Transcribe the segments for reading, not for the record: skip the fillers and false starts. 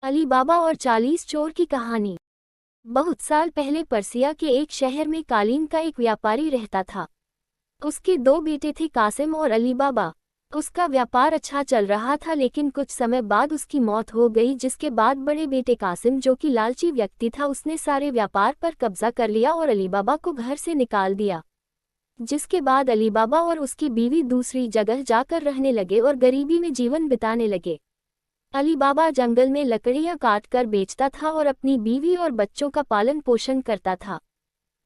अली बाबा और 40 चोर की कहानी। बहुत साल पहले पर्सिया के एक शहर में कालीन का एक व्यापारी रहता था। उसके दो बेटे थे, कासिम और अली बाबा। उसका व्यापार अच्छा चल रहा था, लेकिन कुछ समय बाद उसकी मौत हो गई, जिसके बाद बड़े बेटे कासिम, जो कि लालची व्यक्ति था, उसने सारे व्यापार पर कब्जा कर लिया और अली बाबा को घर से निकाल दिया। जिसके बाद अली बाबा और उसकी बीवी दूसरी जगह जाकर रहने लगे और गरीबी में जीवन बिताने लगे। अली बाबा जंगल में लकड़ियां काट कर बेचता था और अपनी बीवी और बच्चों का पालन पोषण करता था।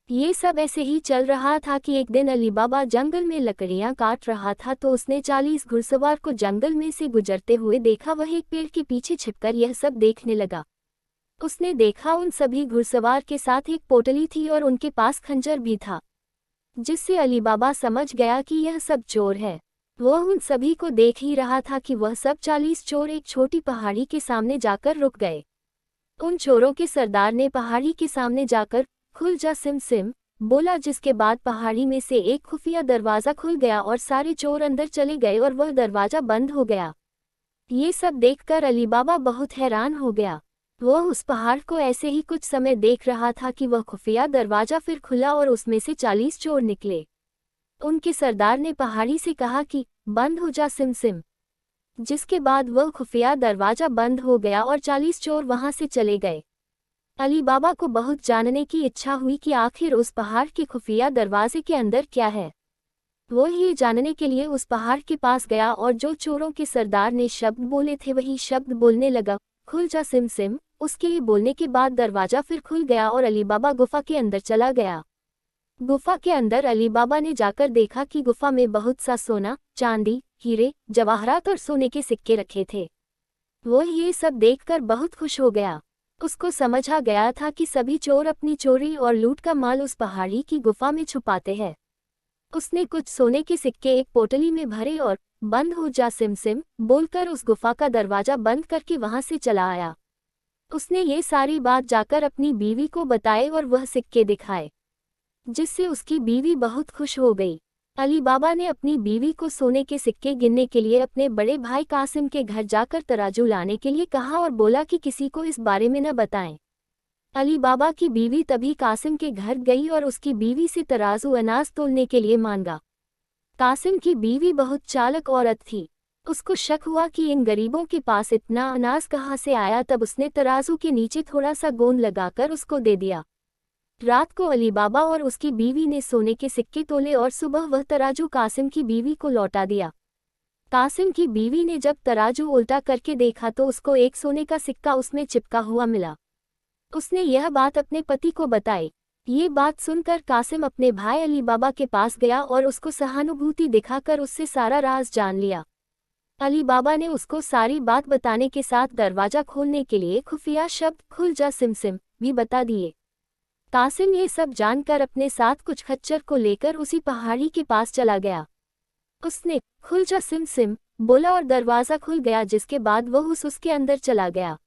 ये सब ऐसे ही चल रहा था कि एक दिन अली बाबा जंगल में लकड़ियां काट रहा था, तो उसने 40 घुड़सवार को जंगल में से गुजरते हुए देखा। वह एक पेड़ के पीछे छिपकर यह सब देखने लगा। उसने देखा उन सभी घुड़सवार के साथ एक पोटली थी और उनके पास खंजर भी था, जिससे अली बाबा समझ गया कि यह सब चोर है। वह उन सभी को देख ही रहा था कि वह सब 40 चोर एक छोटी पहाड़ी के सामने जाकर रुक गए। उन चोरों के सरदार ने पहाड़ी के सामने जाकर खुल जा सिम सिम बोला, जिसके बाद पहाड़ी में से एक खुफिया दरवाज़ा खुल गया और सारे चोर अंदर चले गए और वह दरवाज़ा बंद हो गया। ये सब देखकर अली बाबा बहुत हैरान हो गया। वह उस पहाड़ को ऐसे ही कुछ समय देख रहा था कि वह खुफिया दरवाज़ा फिर खुला और उसमें से 40 चोर निकले। उनके सरदार ने पहाड़ी से कहा कि बंद हो जा सिम सिम, जिसके बाद वह खुफिया दरवाज़ा बंद हो गया और 40 चोर वहां से चले गए। अली बाबा को बहुत जानने की इच्छा हुई कि आखिर उस पहाड़ के खुफिया दरवाजे के अंदर क्या है। वो ये जानने के लिए उस पहाड़ के पास गया और जो चोरों के सरदार ने शब्द बोले थे वही शब्द बोलने लगा, खुल जा सिम सिम। उसके ये बोलने के बाद दरवाज़ा फिर खुल गया और अली बाबा गुफा के अंदर चला गया। गुफा के अंदर अली बाबा ने जाकर देखा कि गुफा में बहुत सा सोना, चांदी, हीरे, जवाहरात और सोने के सिक्के रखे थे। वो ये सब देखकर बहुत खुश हो गया। उसको समझ आ गया था कि सभी चोर अपनी चोरी और लूट का माल उस पहाड़ी की गुफा में छुपाते हैं। उसने कुछ सोने के सिक्के एक पोटली में भरे और बंद हो जा सिम सिम बोलकर उस गुफा का दरवाजा बंद करके वहां से चला आया। उसने ये सारी बात जाकर अपनी बीवी को बताए और वह सिक्के दिखाए, जिससे उसकी बीवी बहुत खुश हो गई। अली बाबा ने अपनी बीवी को सोने के सिक्के गिनने के लिए अपने बड़े भाई कासिम के घर जाकर तराजू लाने के लिए कहा और बोला कि किसी को इस बारे में न बताएं। अली बाबा की बीवी तभी कासिम के घर गई और उसकी बीवी से तराजू अनाज तोलने के लिए मांगा। कासिम की बीवी बहुत चालाक औरत थी। उसको शक हुआ कि इन गरीबों के पास इतना अनाज कहाँ से आया। तब उसने तराजू के नीचे थोड़ा सा गोंद लगाकर उसको दे दिया। रात को अली बाबा और उसकी बीवी ने सोने के सिक्के तोले और सुबह वह तराजू कासिम की बीवी को लौटा दिया। कासिम की बीवी ने जब तराजू उल्टा करके देखा तो उसको एक सोने का सिक्का उसमें चिपका हुआ मिला। उसने यह बात अपने पति को बताई। ये बात सुनकर कासिम अपने भाई अली बाबा के पास गया और उसको सहानुभूति दिखाकर उससे सारा राज जान लिया। अली बाबा ने उसको सारी बात बताने के साथ दरवाजा खोलने के लिए खुफिया शब्द खुल जा सिम सिम भी बता दिए। कासिम ये सब जानकर अपने साथ कुछ खच्चर को लेकर उसी पहाड़ी के पास चला गया। उसने खुल जा सिम सिम बोला और दरवाज़ा खुल गया, जिसके बाद वह उसके अंदर चला गया।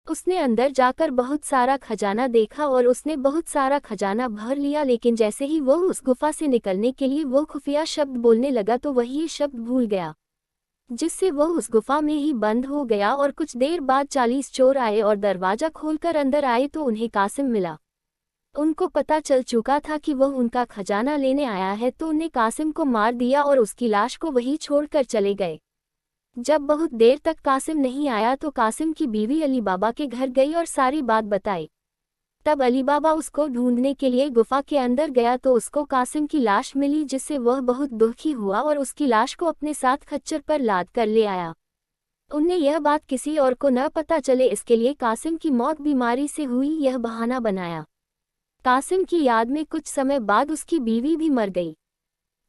उसने अंदर जाकर बहुत सारा खजाना देखा और उसने बहुत सारा खजाना भर लिया, लेकिन जैसे ही वह उस गुफा से निकलने के लिए वो खुफिया शब्द बोलने लगा तो वह ये शब्द भूल गया, जिससे वह उस गुफा में ही बंद हो गया। और कुछ देर बाद 40 चोर आए और दरवाज़ा खोलकर अंदर आए तो उन्हें कासिम मिला। उनको पता चल चुका था कि वह उनका खजाना लेने आया है, तो उन्हें कासिम को मार दिया और उसकी लाश को वहीं छोड़कर चले गए। जब बहुत देर तक कासिम नहीं आया तो कासिम की बीवी अली बाबा के घर गई और सारी बात बताई। तब अली बाबा उसको ढूंढने के लिए गुफा के अंदर गया तो उसको कासिम की लाश मिली, जिससे वह बहुत दुखी हुआ और उसकी लाश को अपने साथ खच्चर पर लाद कर ले आया। उनने यह बात किसी और को न पता चले, इसके लिए कासिम की मौत बीमारी से हुई यह बहाना बनाया। कासिम की याद में कुछ समय बाद उसकी बीवी भी मर गई।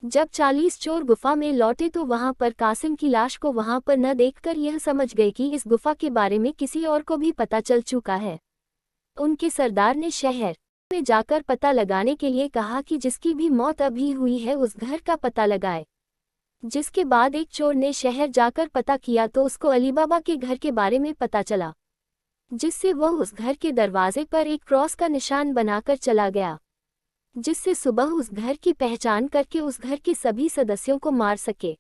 जब 40 चोर गुफा में लौटे तो वहां पर कासिम की लाश को वहां पर न देखकर यह समझ गए कि इस गुफा के बारे में किसी और को भी पता चल चुका है। उनके सरदार ने शहर में जाकर पता लगाने के लिए कहा कि जिसकी भी मौत अभी हुई है उस घर का पता लगाए। जिसके बाद एक चोर ने शहर जाकर पता किया तो उसको अली बाबा के घर के बारे में पता चला, जिससे वह उस घर के दरवाजे पर एक क्रॉस का निशान बनाकर चला गया, जिससे सुबह उस घर की पहचान करके उस घर के सभी सदस्यों को मार सके।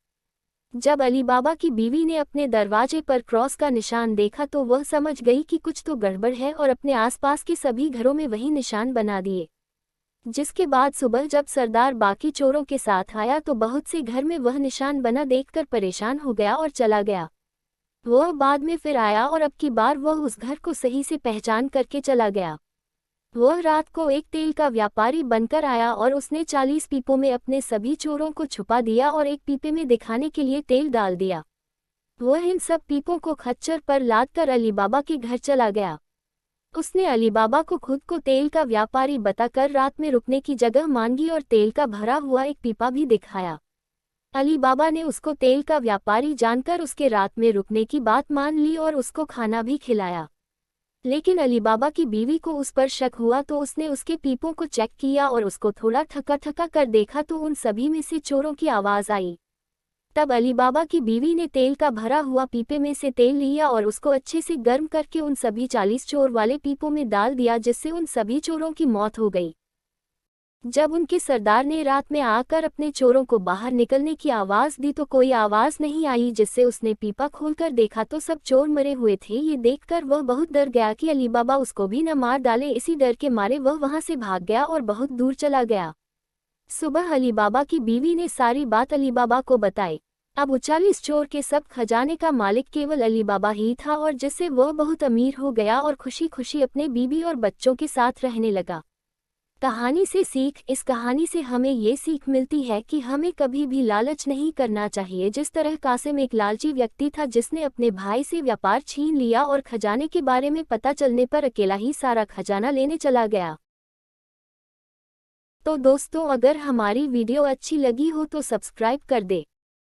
जब अली बाबा की बीवी ने अपने दरवाजे पर क्रॉस का निशान देखा तो वह समझ गई कि कुछ तो गड़बड़ है और अपने आसपास के सभी घरों में वही निशान बना दिए। जिसके बाद सुबह जब सरदार बाकी चोरों के साथ आया तो बहुत से घर में वह निशान बना देखकर परेशान हो गया और चला गया। वह बाद में फिर आया और अब की बार वह उस घर को सही से पहचान करके चला गया। वह रात को एक तेल का व्यापारी बनकर आया और उसने 40 पीपों में अपने सभी चोरों को छुपा दिया और एक पीपे में दिखाने के लिए तेल डाल दिया। वह इन सब पीपों को खच्चर पर लादकर अली बाबा के घर चला गया। उसने अली बाबा को खुद को तेल का व्यापारी बताकर रात में रुकने की जगह मांगी और तेल का भरा हुआ एक पीपा भी दिखाया। अली बाबा ने उसको तेल का व्यापारी जानकर उसके रात में रुकने की बात मान ली और उसको खाना भी खिलाया। लेकिन अली बाबा की बीवी को उस पर शक हुआ तो उसने उसके पीपों को चेक किया और उसको थोड़ा थका थका कर देखा तो उन सभी में से चोरों की आवाज़ आई। तब अली बाबा की बीवी ने तेल का भरा हुआ पीपे में से तेल लिया और उसको अच्छे से गर्म करके उन सभी 40 चोर वाले पीपों में डाल दिया, जिससे उन सभी चोरों की मौत हो गई। जब उनके सरदार ने रात में आकर अपने चोरों को बाहर निकलने की आवाज़ दी तो कोई आवाज़ नहीं आई, जिससे उसने पीपा खोलकर देखा तो सब चोर मरे हुए थे। ये देखकर वह बहुत डर गया कि अली बाबा उसको भी न मार डाले। इसी डर के मारे वह वहां से भाग गया और बहुत दूर चला गया। सुबह अली बाबा की बीवी ने सारी बात अली बाबा को बताई। अब 40 चोर के सब खजाने का मालिक केवल अली बाबा ही था और जिससे वह बहुत अमीर हो गया और खुशी खुशी अपने बीवी और बच्चों के साथ रहने लगा। कहानी से सीख। इस कहानी से हमें ये सीख मिलती है कि हमें कभी भी लालच नहीं करना चाहिए। जिस तरह कासिम एक लालची व्यक्ति था जिसने अपने भाई से व्यापार छीन लिया और खजाने के बारे में पता चलने पर अकेला ही सारा खजाना लेने चला गया। तो दोस्तों, अगर हमारी वीडियो अच्छी लगी हो तो सब्सक्राइब कर दे।